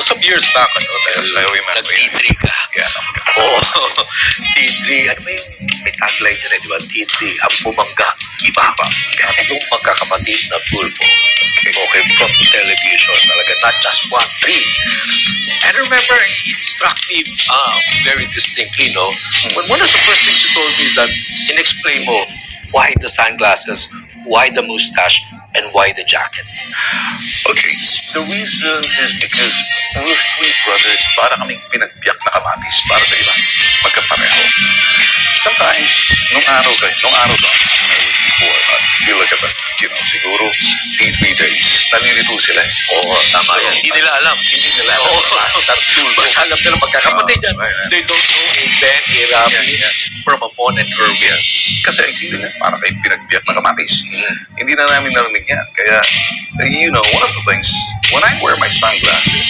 some years back, Yes, I remember. nag-T3 ka. Yeah. Oo. T3, ano ba yung may tagline yun di ba? T3, ang bumangga, iba pa. Yung magkakapatid na Tulfo. Okay, from television, talaga, not just one, three. And remember, it struck me very distinctly, no? When one of the first things you told me is that, in-explain mo, why the sunglasses, why the mustache, and why the jacket? Okay, the reason is because we're three brothers, para kaming pinagbiyak na kamatis, para sa iba, magkapareho. Sometimes, nung araw daw, I was before, feel like about, siguro, 3 days, nalilito sila. Oo, tama yan. Hindi nila alam. Oo. Basta alam nila magkakapatid yan. They don't know a Ben, a Rafi, from Amon and Irwin. Kasi isipin niya, para kayong pinagbiyak na kamatis. Hindi na namin narinig yan. Kaya, one of the things, when I wear my sunglasses,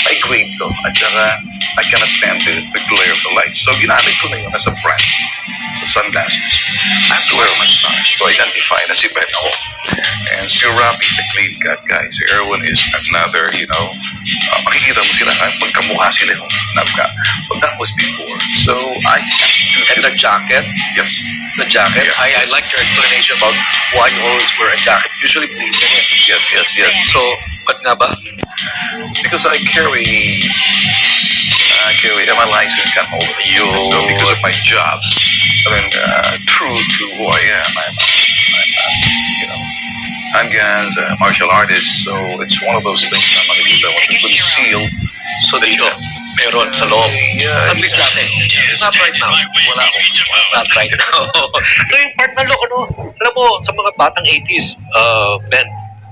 I grade them. At saka, I cannot stand the glare of the lights. So, ginamit ko na yun as a brand. So, sunglasses. I have to wear my stars to identify na si Ben ako. And si Rafi is a clean cut guy. Si Erwin is another, makikita mo sila, magkamukha sila yung nabka. But that was before. So, I have to... And the jacket? Yes. The jacket? Yes, I like your explanation about why you always wear a jacket. Usually blazer. Yes. So, ba't nga ba? Because I carry my license can hold it. So because of my job, true to who I am, I'm handguns, martial artist. So it's one of those things na makikita mo concealed. So dito, meron sa loob. Yeah, At least natin. Not right now. Wala akong. Not right now. So yung part na look, alam mo, sa mga batang 80s, Ben,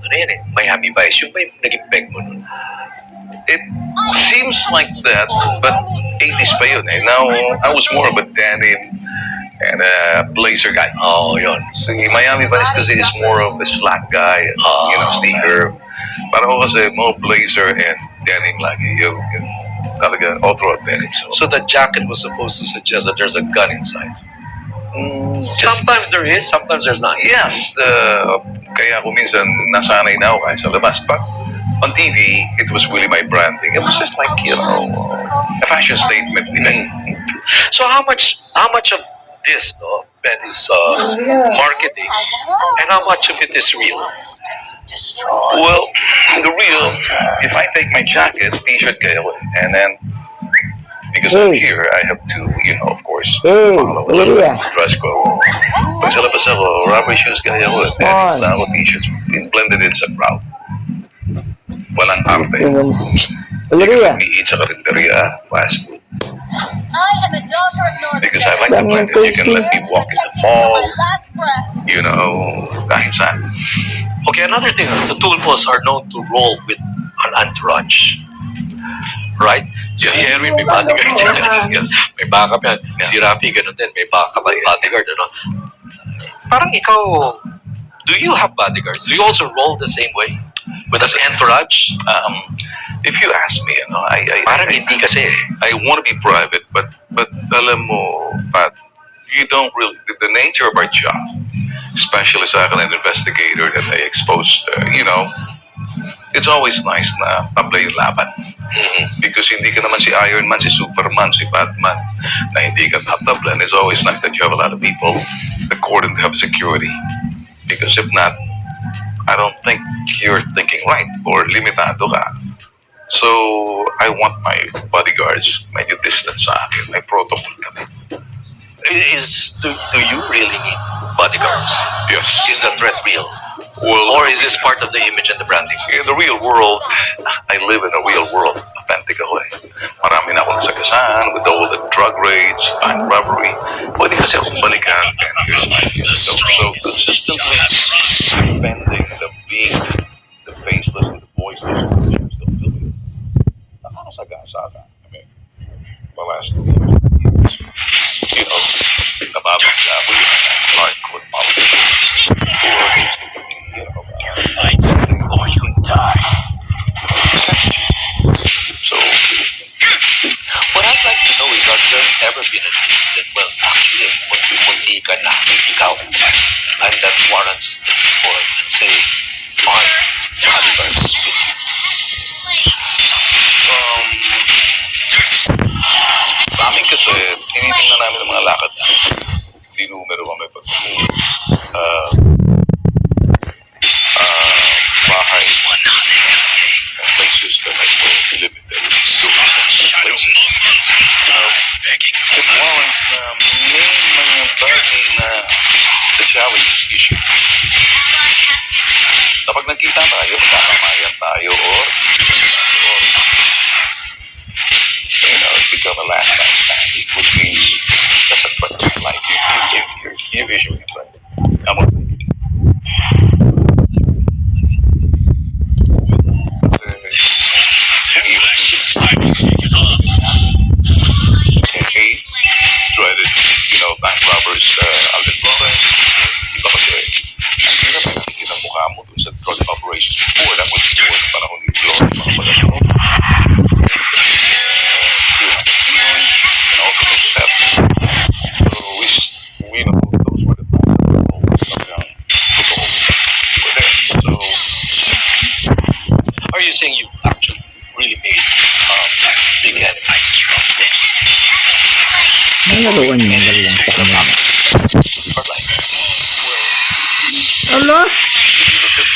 ano yan Miami Vice. Yung ba yung naging peg mo nun? It seems like that, but 80s pa yun eh. Now, I was more of a denim and a blazer guy. Oh, yun. So, Miami Vice kasi is more of a slack guy, sneaker. Para ako kasi more blazer and denim lagi. Yung talaga all throughout denim. So the jacket was supposed to suggest that there's a gun inside. Sometimes there is, sometimes there's not. Yes, kaya ako minsan nasanay na ako kahit sa labas. But on TV, it was really my branding. It was just like, a fashion statement. So how much of this, Ben, is marketing, and how much of it is real? Well, the real, if I take my jacket, t-shirt kayo, and then, because I'm here, I have to, of course, follow the dress code. Pag sa labas ako, rubber shoes kayo, and ako t-shirts, blended in sa crowd. Walang arte. Umiit sa karinderya, fast food. I am a daughter of Northern Because I like to blend it. You can let me walk in the mall, kahit saan. Okay, another thing, the Tulfos are known to roll with an entourage. Right? Si Erwin, may bodyguard yan. May backup yan. Si Rafi, ganun din. May backup at bodyguard. Parang ikaw, do you have bodyguards? Do you also roll the same way? With an entourage? If you ask me, parang hindi kasi. I want to be private, but alam mo, Pat, you don't really, the nature of our job, especially sa akin, an investigator that I exposed, it's always nice na tabla yung laban. Because hindi ka naman si Iron Man, si Superman, si Batman, na hindi ka tatabla. And it's always nice that you have a lot of people according to have security. Because if not, I don't think you're thinking right or limitado ka. So, I want my bodyguards medyo distant sa akin. May protocol kami. Do you really need bodyguards? Yes. Is the threat real? Well, or is this part of the image and the branding? In the real world, I live in a real world. Authentic ako eh. Marami na akong nasagasaan with all the drug raids, bank robbery. Pwede kasi akong balikan. And here's my so consistently defending the being, the faceless, and the voiceless, and still doing it. Nakakasagasa. I mean, the last 2 years, nababag na ako yung hardcore politics. Fight or you die. So, what I'd like to know is, has there ever been an incident, well, actually, munti ka na, ikaw, and that warrants the report and say, armed Talibans with you? tinitingnan namin ang mga lakad namin. Di numero kami pag bahay. And places that I go to live in there. Places. It warrants na may mga bagay na the challenges issue. Kapag nagkita tayo, magkakamayan tayo or you know, it become a last man standing, which means that's a question of life. You visually right. I'm a try to, you know, bank robbers, Alden Flores, iba kasi, ang hirap na nakikita ang mukha mo dun sa drug operations before, that was before sa panahon ni Flores, mga pagkakasyon. And also those steps. So we know those were the times that were always down. Were there. So, Are you saying you actually really made big enemies? Nalaruan niya lang sa kanya. Or like, Ala? if you look at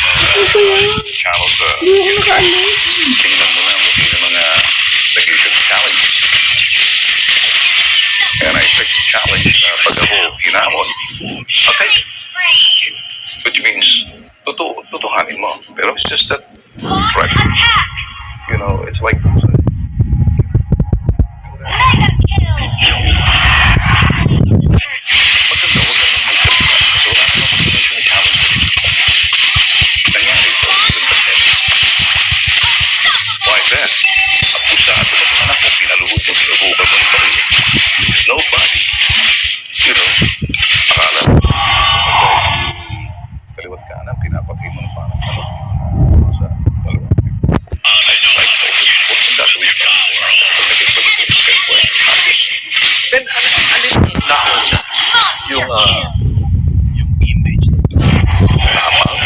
channels, Hindi ko nakaalam. tingnan mo lang kung sino mga nag-issue ng challenges. And I expect to challenge pag ako hinamon. Okay? Which means, tutuhanin mo. Pero it's just that, right? You know, it's like, maganda huwag kang magsalita. Kasi wala naman mag-issue ng challenge. Nangyari ito. Why is that? Ang pusaan mo ng anak mo, pinaluhod mo, sinubukan mo ng pamilya. There's nobody. You know, akala mo, kaliwat ka na, pinapatay mo ng parang sa dalawang people. Like, what's the gasoline ka? Pag naging pag-ibig kayo po, then alin ang nauna? Yung image na tapang?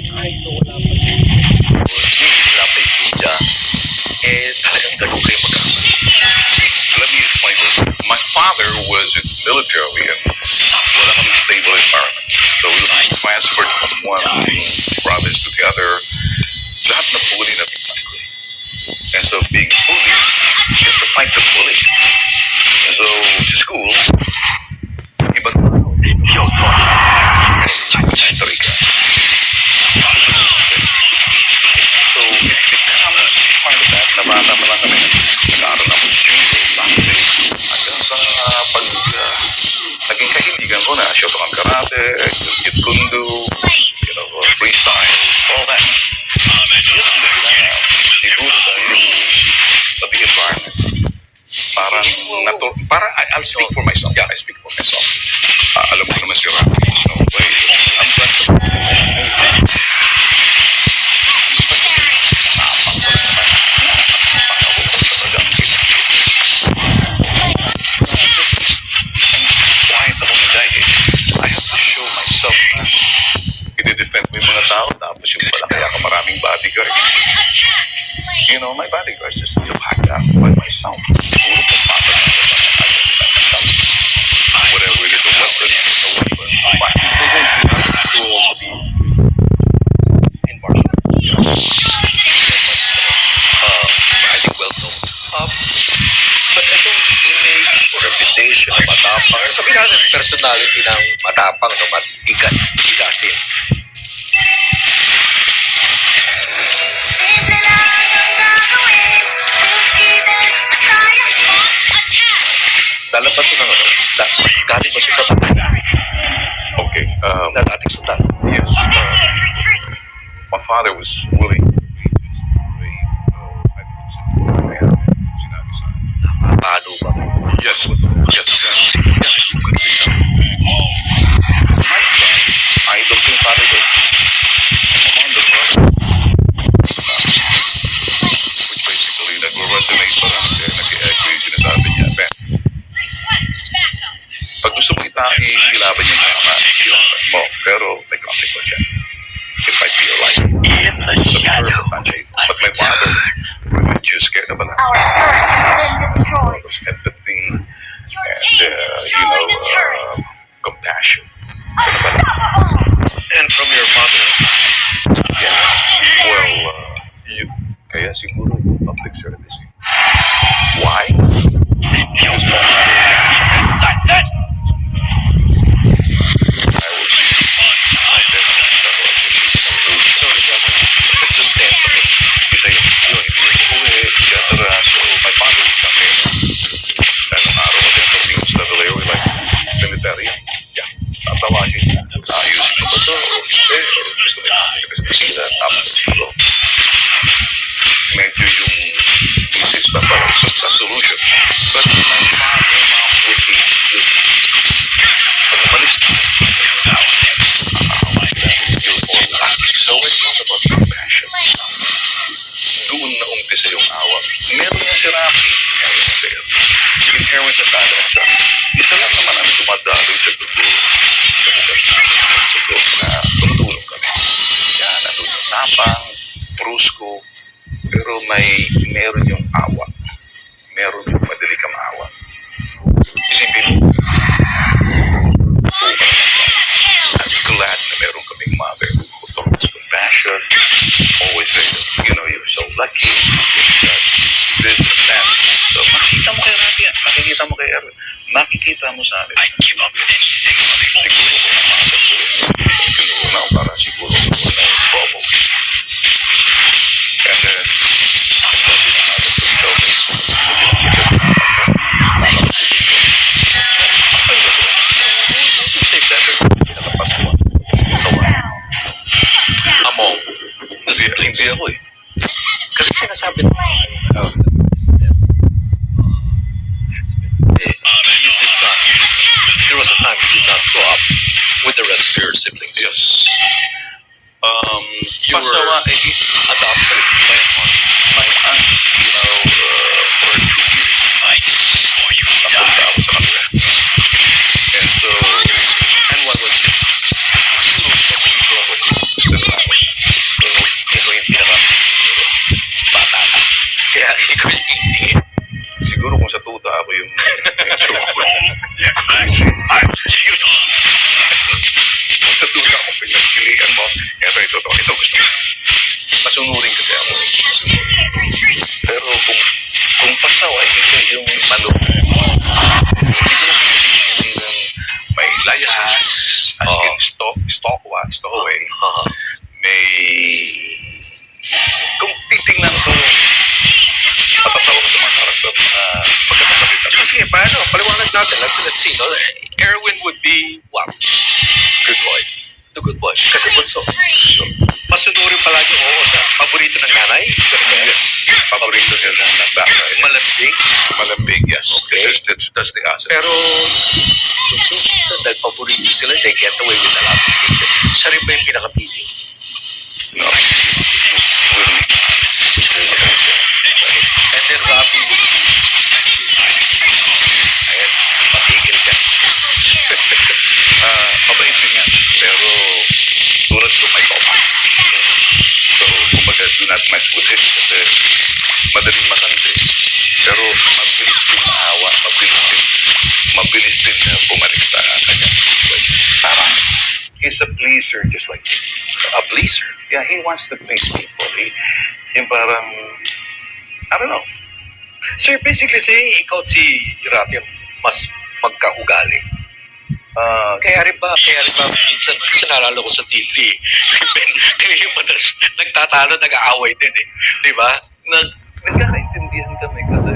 Kahit na wala pa wala pa yung media, talagang ganun kayo magkakaroon. let me explain this. My father was in the military and wala kami stable environment. So we were transferred from one province to the other. Lahat na bully na pinagkakli. And so being bullied, you have to fight the bully. And so sa school, iba history ka. So it becomes part of that na bata pa lang kami. Nag-aaral ako sa judo, boxing, hanggang sa pag naging kahindigan ko na Shotokan karate, Jeet Kune Do, you know, freestyle, all that. Yun ang dahilan. Siguro dahil sa big environment. Parang I'll speak for myself. Yeah, I speak for myself. Alam ko naman si Rocky. No way. I'm flexible. Quiet ako na dahil I have to show myself na i-defend mo yung mga tao tapos yung pala kaya ka maraming bodyguard. You know, my bodyguards just to back up by myself. Puro pagpapag na whatever it is, a weapon, a weapon. In martial arts. I think well known. But itong image or reputation ng matapang, sabihin natin personality ng matapang na matigasin. Dalapat ko ng ano, galing ba siya sa Okay, na dating sundan? yes. My father was willing to Paano ba? yes, yes. My son, idol ko yung father ko. I'm on the front. Which basically, nag-resonate pa lang kaya nag-echo yung sinasabi niya. Ben, pag gusto mo ilaban yung mga ilaban mo, pero may consequence yan. It might be your life. But my father, weren't you scared of an empathy, Deploying the turret. compassion. And from your father, Well, kaya siguro public service. Why? it's a stand for me. Isa yun, uwi, etc. So my father would come in. Anong araw kasi pagdating sa Valero, like, sanitary. Yeah, tatawagin niya. Ayos mo ba to? Gusto mo yung tapos ito. Medyo yung thesis na parang sa solution. But my father would be good. Pag umalis na, so we talk about compassion. Doon na umpisa yung awa. Meron nga si Rafi. Inherent sa akin siya. Isa lang naman ang dumadaloy sa dugo. Sa dugo na tumutulong kami. Yan, nandun sa tapang, brusko, pero meron yung awa. Meron yung madali ka maawa. Isipin mo, I'm glad na meron kaming mother who taught us compassion. Always say, you're so lucky. This and that. So, makikita mo kay Rafi yan. Makikita mo kay Erwin. Makikita mo sa amin. I give up anything for the siguro ko ang mga siguro na para siguro ko na promo. And then, sabi na natin to tell me, take that as pinakapasuan. Among, hindi ako eh. Kasi sinasabi na, there was a time you did not grow up with the rest of your siblings. yes. You were adopted by an aunt. My aunt, for 2 years. Fight or you Napunta ako sa kanila. And so, And what was it? siguro napunta ako sa lalaki. So, Ikaw yung pinaka-bata ka. Kaya ikaw yung siguro kung sa tuta ako yung kung sa tuta ako pinagpilian mo, ito, gusto mo. Masunurin kasi ako. Pero kung pasaway, hindi yung malong. Siguro yung may layas, as in stowaway. May, kung titingnan ko, matatawa ko sa mga karakter na magkakapit. Kasi paano? Paliwanag natin. Let's see. No? Erwin would be what? Good boy. The good boy. Kasi bunso. Masunurin palagi oo sa paborito ng nanay. Yes. Paborito niya ng tatay. Malambing. Malambing, yes. Okay. That's the answer. Pero so dahil paborito sila, they get away with a lot of things. Siya rin ba yung pinakapili? No. And then Rafi would be ayan, matigil ka. Mabait din yan. Pero tulad ko may topa. So, kumbaga, do not mess with it. Kasi madaling makante. Pero mabilis din maawa. Mabilis din na bumalik sa kanya. Parang, he's a pleaser just like me. A pleaser. Yeah, he wants to please people. Yung parang, I don't know. So you're basically saying ikaw at si Rafi mas magkaugali. Kaya rin ba minsan kasi naalala ko sa TV, kayo yung madalas nagtatalo, nag-aaway din eh. Di ba? Nagkakaintindihan kami kasi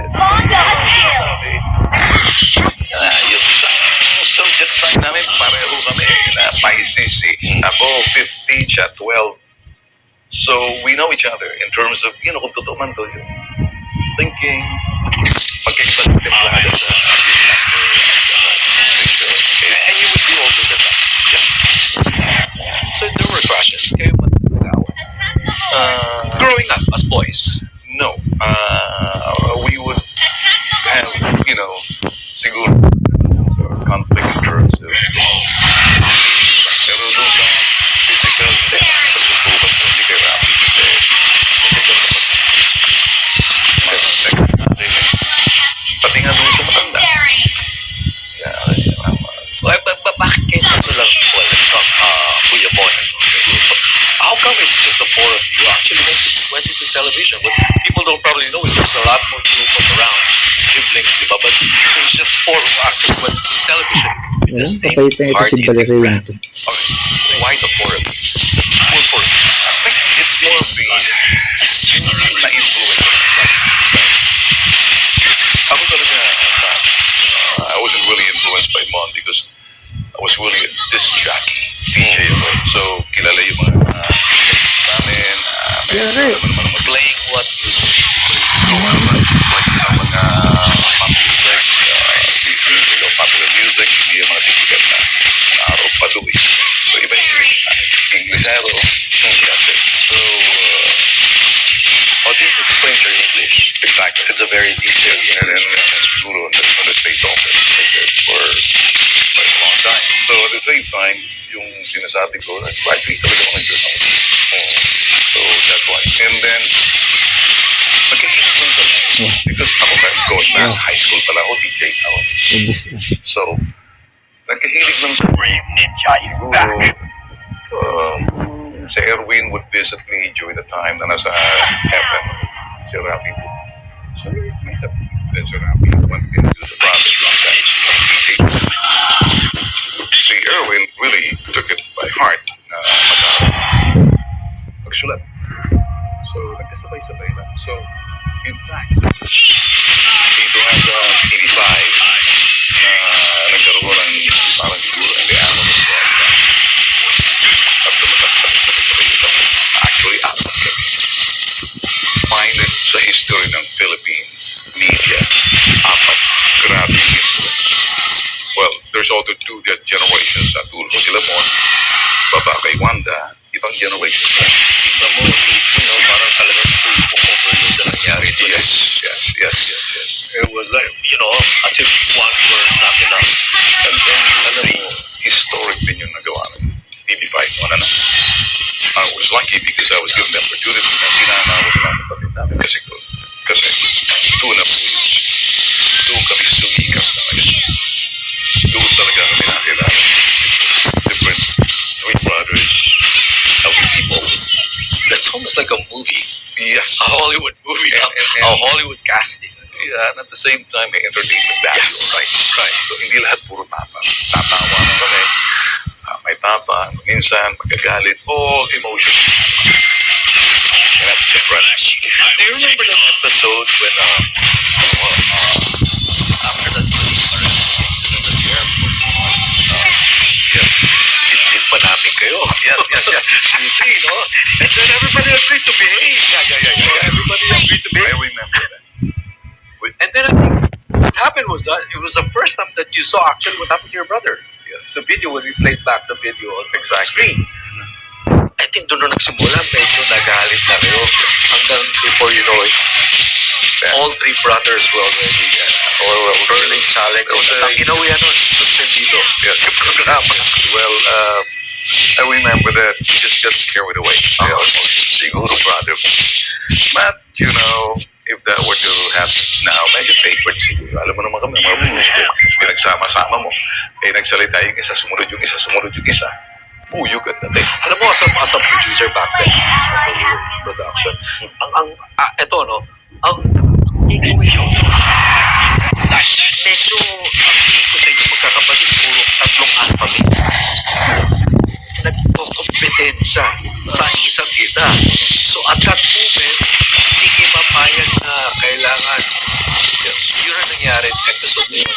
yung isang subject sign namin, pareho kami na Pisces eh. Ako 15, siya 12. So we know each other in terms of, kung totoo man to yung thinking, magkaiba ng templada sa And you would be older than that. yeah. So there were crashes. Kayo madalas nag-aaway. Growing up as boys. No. We would have, siguro conflict in terms of pero doon sa physical pagsusukat ko hindi kay Rafi kasi pati nga doon sa matanda television. What people don't probably know is there's a lot more Tulfos around. Siblings, di ba? But there's just 4 actors. But television, Ayan, patay pa ito si Valerie to. okay. Why the 4 of them? Full force. I think it's more of the na-influence. Ako talaga, I wasn't really influenced by Mon because I was really a disc jockey, DJ ako. So, kilala yung mga namin, Playing what music? mga pop music, popular music, hindi yung mga typical na araw pa doon. So, iba yung English namin. Englishero, so, This explains your English. exactly. It's a very detailed And then, English. siguro, on the state office, like that for quite a long time. So, at the same time, yung sinasabi ko, graduate talaga ako ng journalism. So, that's why. And then, nagkahilig lang talaga. Because ako, going back, high school pala ako, DJ ako. Ubus na. So, nagkahilig lang sa Ninja is back. Si Erwin would visit me during the time na nasa heaven. Si Rafi. So, then si Rafi went into the province like that. Si Erwin really took it by heart na magsulat. So, nagkasabay-sabay lang. So, in fact, dito nga sa 85, nagkaroon ng parang siguro hindi ako at tumatak-sabay-sabay kami. Actually, apat kami. Find it sa history ng Philippine media. Apat. Grabe yung influence. Well, there's also 2 generations sa Tulfo. Sila mo, baba kay Wanda, ibang generation mo. Kita mo, parang talagang Tulfo overload na nangyari. Yes. It was like, as if one were not enough. And then, alam mo, historic din yung nagawa ng TV5 mo na. I was lucky because I was given the opportunity na sinama ko sa mga kapatid namin kasi doon na po yun. Doon kami sumikat talaga. Doon talaga kami nakilala. Different Three Brothers, how people. That's almost like a movie. Yes. A Hollywood movie. And- A Hollywood casting. Yeah, and at the same time, may entertainment value. Yes. Right. So, hindi lahat puro tapa. Tatawa na kami. May tapa. Minsan, magagalit. All emotion. And that's different. Do you remember that episode when, after that police arrest in the airport, Yes. hit pa namin kayo? Yes. Duty, no? And then everybody agreed to behave. Yeah. So everybody agreed to I behave. remember that. And then I think what happened was that it was the first time that you saw actually what happened to your brother. Yes. The video, when we played back the video on the Exactly. screen. I think doon na nagsimula, medyo nagalit na kayo. Hanggang before you know it, all 3 brothers were already hurling challenges. Ang inawihan nun, suspendido. Yes. Yung programa. Well, I remember that he just got carried away. Siguro, brother. But, if that were to happen now, medyo favorite siguro. Alam mo naman kami, mga puso, pinagsama-sama mo. Nagsalita yung isa, sumunod yung isa. Buyog at natin. Alam mo, as a producer back then, production, ito, no, medyo, ko sa inyo magkakapatid, puro 3 alphabet. Nagkokompetensya sa isa't isa. So at that moment, hindi kayo mapayag na kailangan. Yun ang nangyari sa episode na yun.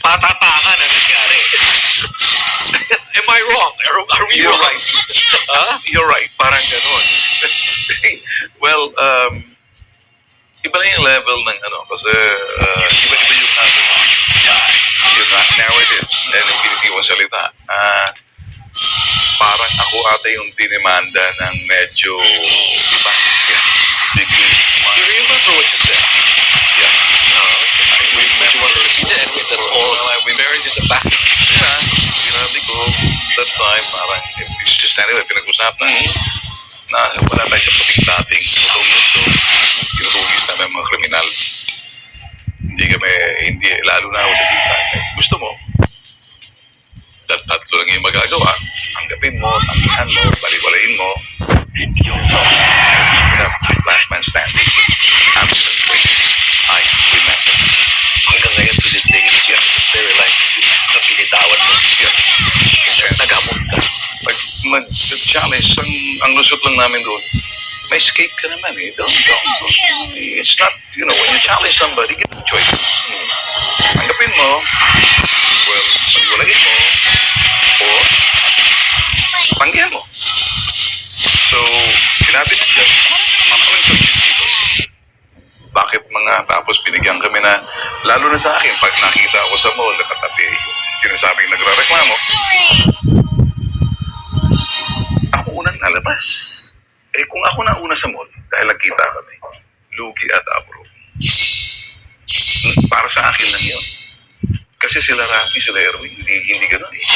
Patatakan na nangyari. Am I wrong? Are we You're wrong? right. You're right. Parang ganon. Well, iba na yung level ng kasi iba-iba yung narrative and yung pinitiwang salita. Parang ako ata yung dinimanda ng medyo iba. Do you remember what you said? Yeah. We remember what you said. That's all. We buried in the past. Sinabi ko, that time, parang, it's just anyway, pinag-usapan na wala tayo sa puting-dating mundo. Tinutugis namin mga kriminal. Hindi, lalo na ako sa kita. Gusto mo? That tatlo lang yung magagawa. Tanggapin mo, tanggihan mo, baliwalain mo. Last man standing. Absent wait. I remember. Hanggang ngayon to this day, yes, sterilizing you. Na pinitawan mo. Yes. Kaya nagamot ka. Pag mag-challenge, ang lusot lang namin doon, may escape ka naman eh. Don't. It's not, when you challenge somebody, give them a choice. Tanggapin mo, well, paliwalain mo, o tanggihan mo. So, sinabi niya, mga dito. Bakit tapos binigyan kami na, lalo na sa akin, pag nakita ako sa mall, nakatabi yung sinasabing nagrareklamo, ako unang nalabas. Kung ako na una sa mall, dahil nagkita kami, lugi at abro. Para sa akin lang yun. Kasi sila Rafi, sila Erwin, hindi ganun eh.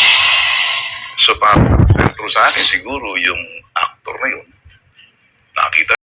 So, pero sa akin, siguro yung actor na yun, nakita